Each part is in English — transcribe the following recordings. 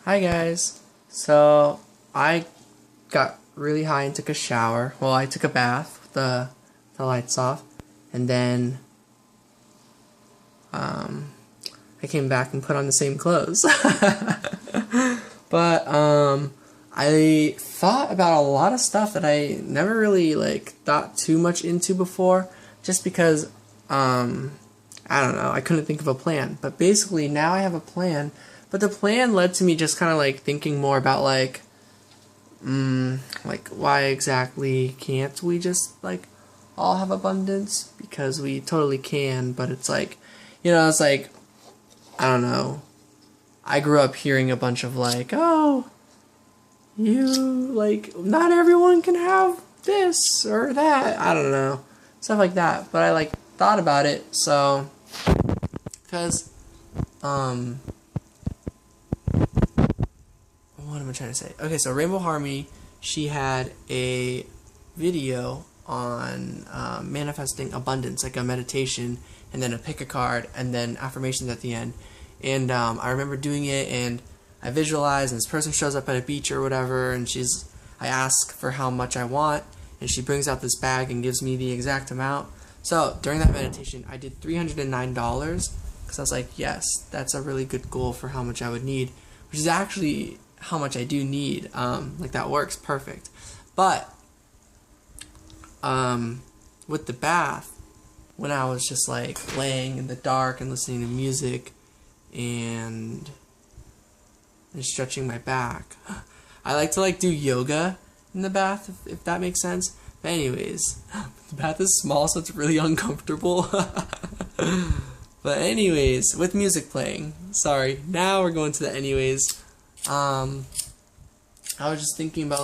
Hi guys. So I got really high and took a shower. Well, I took a bath with the lights off, and then I came back and put on the same clothes. But I thought about a lot of stuff that I never really thought too much into before, just because I don't know, I couldn't think of a plan. But basically now I have a plan. But the plan led to me just kind of thinking more about why exactly can't we just all have abundance? Because we totally can, but it's I don't know. I grew up hearing a bunch of oh, not everyone can have this or that. I don't know, stuff like that. But I thought about it, so because what am I trying to say? Okay, so Rainbow Harmony, she had a video on manifesting abundance, like a meditation, and then a pick a card, and then affirmations at the end. And I remember doing it, and I visualized, and this person shows up at a beach or whatever, and I ask for how much I want, and she brings out this bag and gives me the exact amount. So during that meditation, I did $309, because I was like, yes, that's a really good goal for how much I would need, which is actually how much I do need. That works perfect. But with the bath, when I was just laying in the dark and listening to music and stretching my back, I like to do yoga in the bath, if that makes sense. But anyways, the bath is small, so it's really uncomfortable. But anyways, with music playing, sorry, now we're going to the anyways. I was just thinking about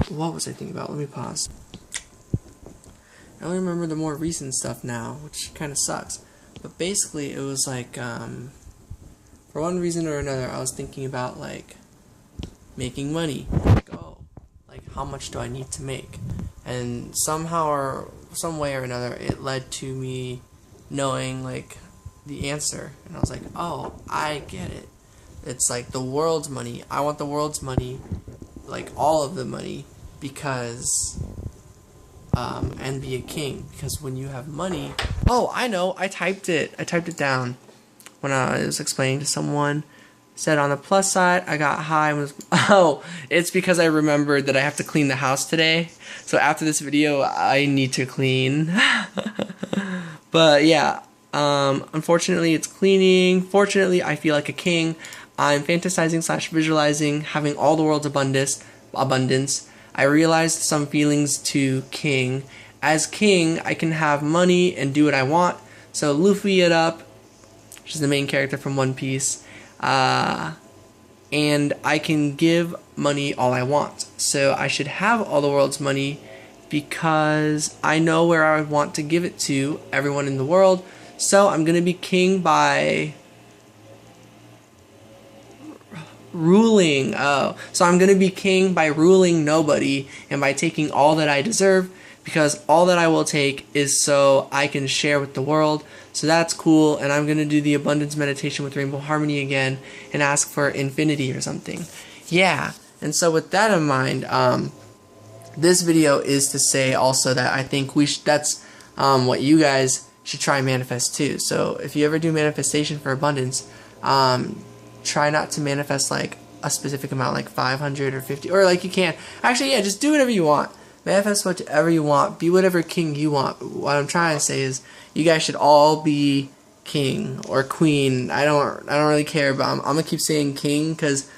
what was I thinking about? Let me pause. I only remember the more recent stuff now, which kind of sucks. But basically, it was for one reason or another, I was thinking about making money. How much do I need to make? And somehow or some way or another, it led to me knowing the answer, and I was like, oh, I get it. It's the world's money. I want the world's money, all of the money, because and be a king, because when you have money, oh, I know, I typed it down when I was explaining to someone. Said on the plus side, I got high and was, oh, it's because I remembered that I have to clean the house today, so after this video I need to clean. But yeah, unfortunately it's cleaning. Fortunately, I feel like a king. I'm fantasizing / visualizing having all the world's abundance. I realized some feelings to king. As king, I can have money and do what I want. So Luffy it up, which is the main character from One Piece. And I can give money all I want. So I should have all the world's money because I know where I would want to give it to everyone in the world. So I'm going to be king by ruling. Oh, so I'm going to be king by ruling nobody and by taking all that I deserve, because all that I will take is so I can share with the world. So that's cool, and I'm going to do the abundance meditation with Rainbow Harmony again and ask for infinity or something. Yeah, and so with that in mind, this video is to say also that I think that's what you guys should try and manifest too. So if you ever do manifestation for abundance, try not to manifest a specific amount, 500 or 50, or you can't. Actually, yeah, just do whatever you want. Manifest whatever you want. Be whatever king you want. What I'm trying to say is, you guys should all be king or queen. I don't really care, but I'm gonna keep saying king because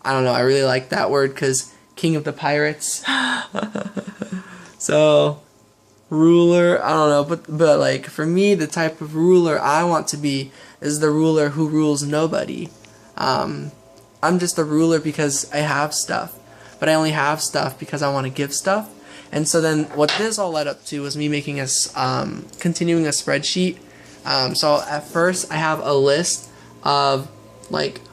I don't know. I really like that word because king of the pirates. So ruler. I don't know, but for me, the type of ruler I want to be is the ruler who rules nobody. I'm just a ruler because I have stuff. But I only have stuff because I want to give stuff. And so then what this all led up to was me making continuing a spreadsheet. So at first I have a list of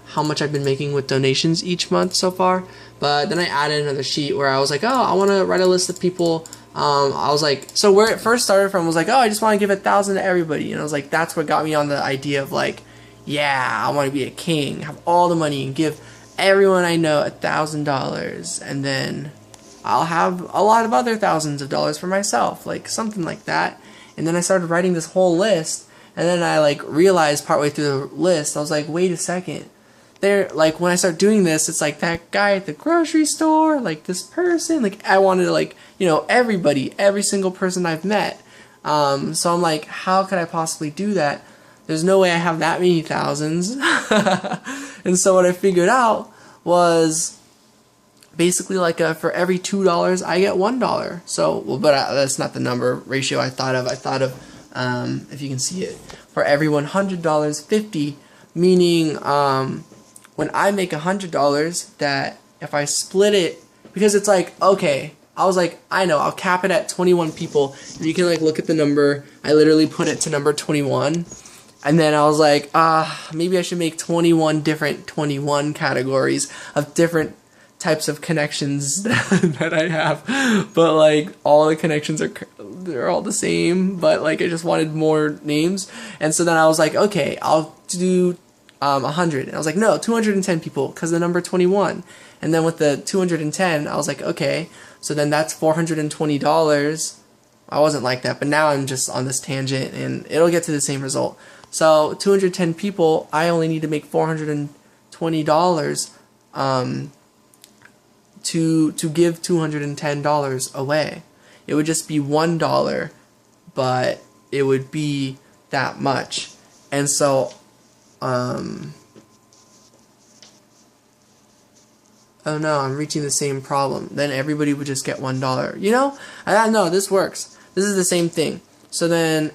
how much I've been making with donations each month so far. But then I added another sheet where I was like, oh, I want to write a list of people I was like, so where it first started from was like, oh, I just want to give 1,000 to everybody, and I was like, that's what got me on the idea of like, yeah, I want to be a king, have all the money, and give everyone I know $1,000, and then I'll have a lot of other thousands of dollars for myself, like something like that. And then I started writing this whole list, and then I like realized partway through the list, I was like, wait a second. There, like when I start doing this, it's like that guy at the grocery store, like this person, like I wanted to like, you know, everybody, every single person I've met. So I'm like, how could I possibly do that? There's no way I have that many thousands. And so what I figured out was basically like for every $2 I get $1. So, well, but that's not the number ratio I thought of. I thought of, if you can see it, for every $100, 50, meaning when I make $100, that if I split it, because it's like, okay, I was like, I know, I'll cap it at 21 people, and you can like look at the number. I literally put it to number 21. And then I was like, maybe I should make 21 different 21 categories of different types of connections that I have. But like all the connections they're all the same, but like I just wanted more names. And so then I was like, okay, I'll do 100. And I was like, no, 210 people, because the number 21. And then with the 210, I was like, okay, so then that's $420. I wasn't like that, but now I'm just on this tangent, and it'll get to the same result. So 210 people, I only need to make $420 to give $210 away. It would just be $1, but it would be that much. And so oh no, I'm reaching the same problem. Then everybody would just get $1. You know? I know this works. This is the same thing. So then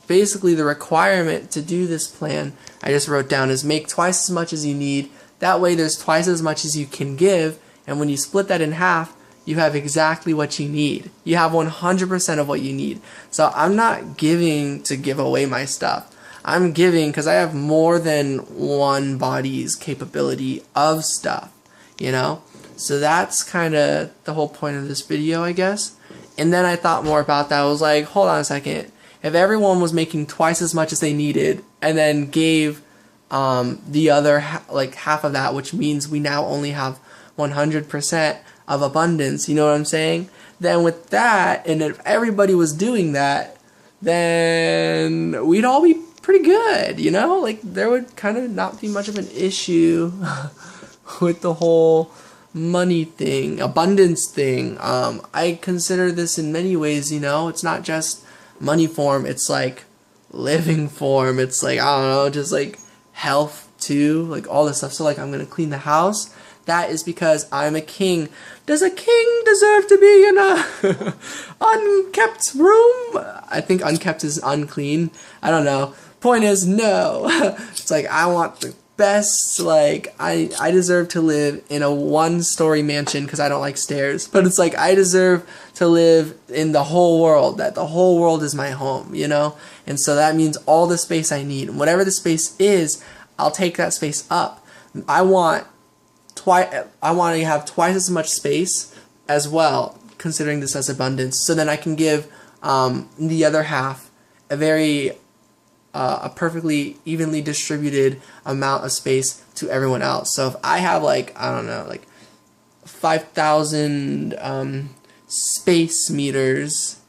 basically the requirement to do this plan I just wrote down is make twice as much as you need. That way there's twice as much as you can give, and when you split that in half, you have exactly what you need. You have 100% of what you need. So I'm not giving to give away my stuff. I'm giving because I have more than one body's capability of stuff, you know? So that's kind of the whole point of this video, I guess. And then I thought more about that. I was like, hold on a second. If everyone was making twice as much as they needed and then gave the other like half of that, which means we now only have 100% of abundance, you know what I'm saying? Then with that, and if everybody was doing that, then we'd all be pretty good, you know? Like there would kind of not be much of an issue with the whole money thing, abundance thing. I consider this in many ways, you know? It's not just money form, it's like living form, it's like, I don't know, just like health too, like all this stuff. So like I'm gonna clean the house. That is because I'm a king. Does a king deserve to be in a unkept room? I think unkept is unclean. I don't know. Point is, no. It's like I want the best, like I deserve to live in a one-story mansion because I don't like stairs, but it's like I deserve to live in the whole world, that the whole world is my home, you know? And so that means all the space I need, and whatever the space is, I'll take that space up. I want to have twice as much space as well, considering this as abundance, so then I can give the other half a perfectly evenly distributed amount of space to everyone else. So if I have like, I don't know, like 5,000 space meters,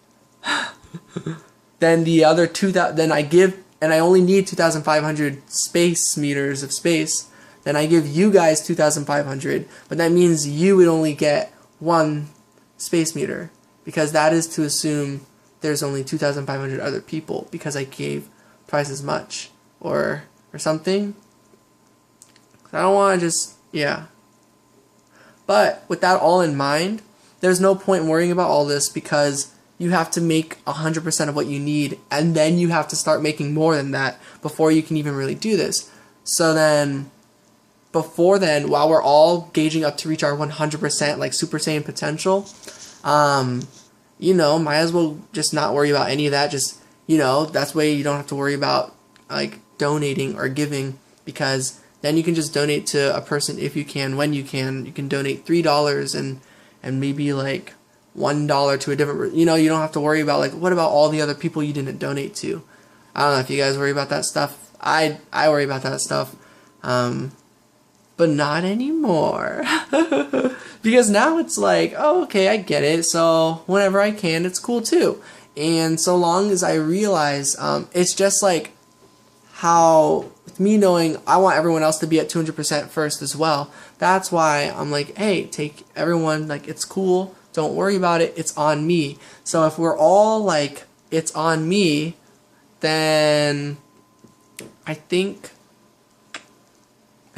then the other 2,000, then I give, and I only need 2,500 space meters of space, then I give you guys 2,500, but that means you would only get 1 space meter, because that is to assume there's only 2,500 other people, because I gave twice as much, or something. I don't want to just, yeah. But with that all in mind, there's no point in worrying about all this, because you have to make 100% of what you need, and then you have to start making more than that before you can even really do this. So then, before then, while we're all gauging up to reach our 100% like Super Saiyan potential, you know, might as well just not worry about any of that. Just, you know, that's way you don't have to worry about like donating or giving, because then you can just donate to a person if you can, when you can. You can donate $3 and maybe like $1 to a different, you don't have to worry about like, what about all the other people you didn't donate to? I don't know if you guys worry about that stuff. I worry about that stuff. But not anymore. Because now it's like, oh, okay, I get it. So whenever I can, it's cool too. And so long as I realize, it's just like how me knowing I want everyone else to be at 200% first as well. That's why I'm like, hey, take everyone, like, it's cool. Don't worry about it. It's on me. So if we're all like, it's on me, then I think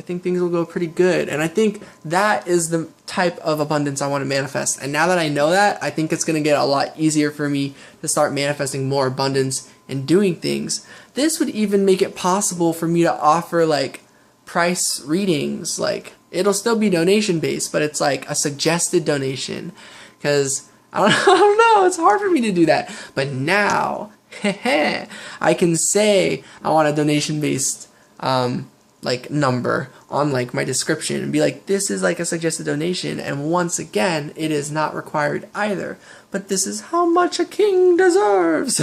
things will go pretty good. And I think that is the type of abundance I want to manifest. And now that I know that, I think it's going to get a lot easier for me to start manifesting more abundance and doing things. This would even make it possible for me to offer like price readings. Like, it'll still be donation based, but it's like a suggested donation. Because I don't know, it's hard for me to do that. But now, I can say I want a donation based like number on like my description and be like, this is like a suggested donation, and once again, it is not required either, but this is how much a king deserves.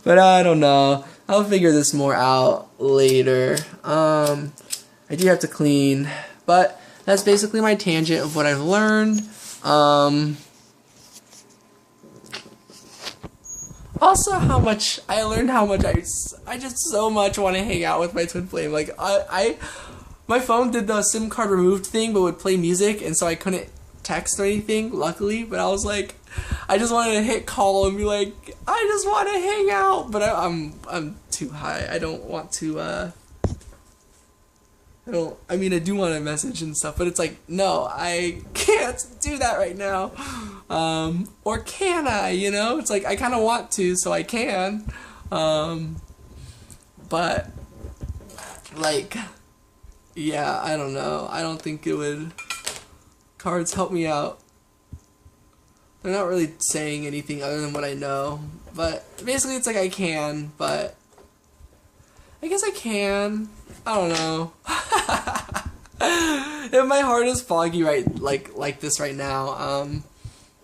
But I don't know, I'll figure this more out later. I do have to clean, but that's basically my tangent of what I've learned. Also, how much I learned, how much I just so much want to hang out with my twin flame. Like, my phone did the SIM card removed thing, but would play music, and so I couldn't text or anything, luckily. But I was like, I just wanted to hit call and be like, I just want to hang out. But I'm too high. I don't want to. I mean, I do want to message and stuff, but it's like, no, I can't do that right now. Or can I, It's like, I kind of want to, so I can. But, like, yeah, I don't know. I don't think it would. Cards, help me out. They're not really saying anything other than what I know. But, basically, it's like I can, but I guess I can. I don't know. If my heart is foggy like this right now,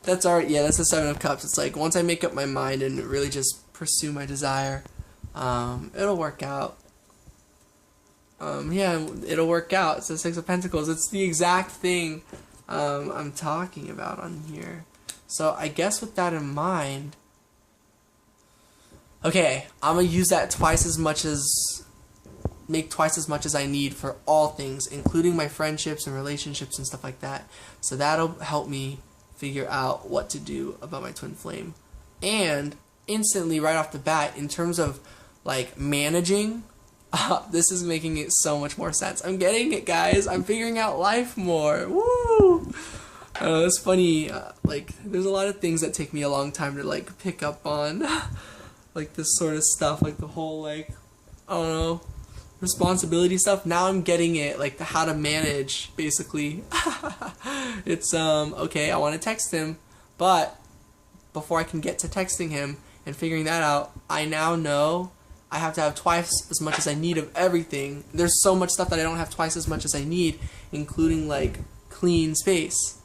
that's alright. Yeah, that's the Seven of Cups. It's like, once I make up my mind and really just pursue my desire, it'll work out. Yeah, it'll work out. It's the Six of Pentacles. It's the exact thing I'm talking about on here. So I guess with that in mind, okay, I'm gonna use that make twice as much as I need for all things, including my friendships and relationships and stuff like that. So that'll help me figure out what to do about my twin flame. And instantly, right off the bat, in terms of like managing, this is making it so much more sense. I'm getting it, guys. I'm figuring out life more. Woo! It's funny. Like, there's a lot of things that take me a long time to like pick up on, like this sort of stuff, like the whole like, I don't know, responsibility stuff. Now I'm getting it, like the how to manage, basically. It's okay, I want to text him, but before I can get to texting him and figuring that out, I now know I have to have twice as much as I need of everything. There's so much stuff that I don't have twice as much as I need, including like clean space.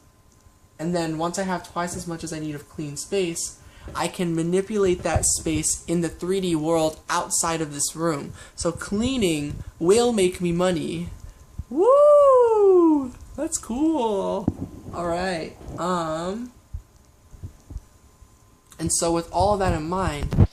And then once I have twice as much as I need of clean space, I can manipulate that space in the 3D world outside of this room. So cleaning will make me money. Woo! That's cool. Alright. And so with all of that in mind,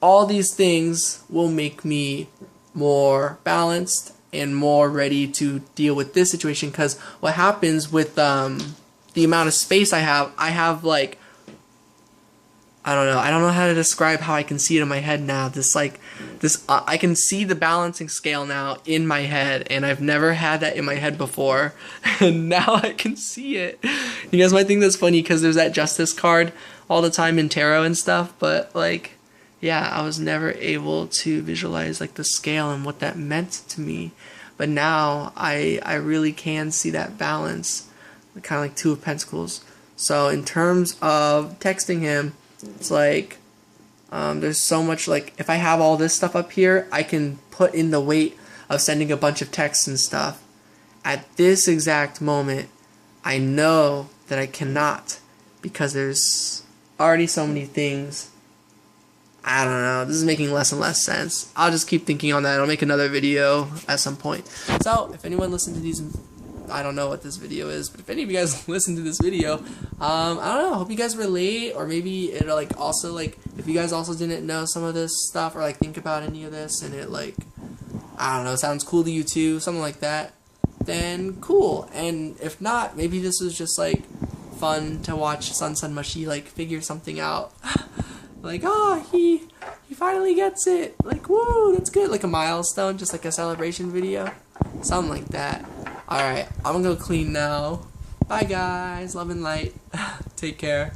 all these things will make me more balanced and more ready to deal with this situation. Because what happens with the amount of space I have like, I don't know how to describe how I can see it in my head now. I can see the balancing scale now in my head, and I've never had that in my head before, and now I can see it. You guys might think that's funny because there's that Justice card all the time in tarot and stuff, but like, yeah, I was never able to visualize like the scale and what that meant to me. But now I really can see that balance, kind of like Two of Pentacles. So in terms of texting him, it's like, there's so much, like, if I have all this stuff up here, I can put in the weight of sending a bunch of texts and stuff. At this exact moment, I know that I cannot, because there's already so many things. I don't know, this is making less and less sense. I'll just keep thinking on that. I'll make another video at some point. So, if anyone listened to these, I don't know what this video is, but if any of you guys listen to this video, I don't know, I hope you guys relate, or maybe it'll like also like, if you guys also didn't know some of this stuff, or like think about any of this, and it like, I don't know, sounds cool to you too, something like that, then cool. And if not, maybe this was just like fun to watch Sonsonmushi like figure something out. Like, oh, he finally gets it. Like, woo, that's good. Like a milestone, just like a celebration video. Something like that. Alright, I'm gonna go clean now. Bye, guys. Love and light. Take care.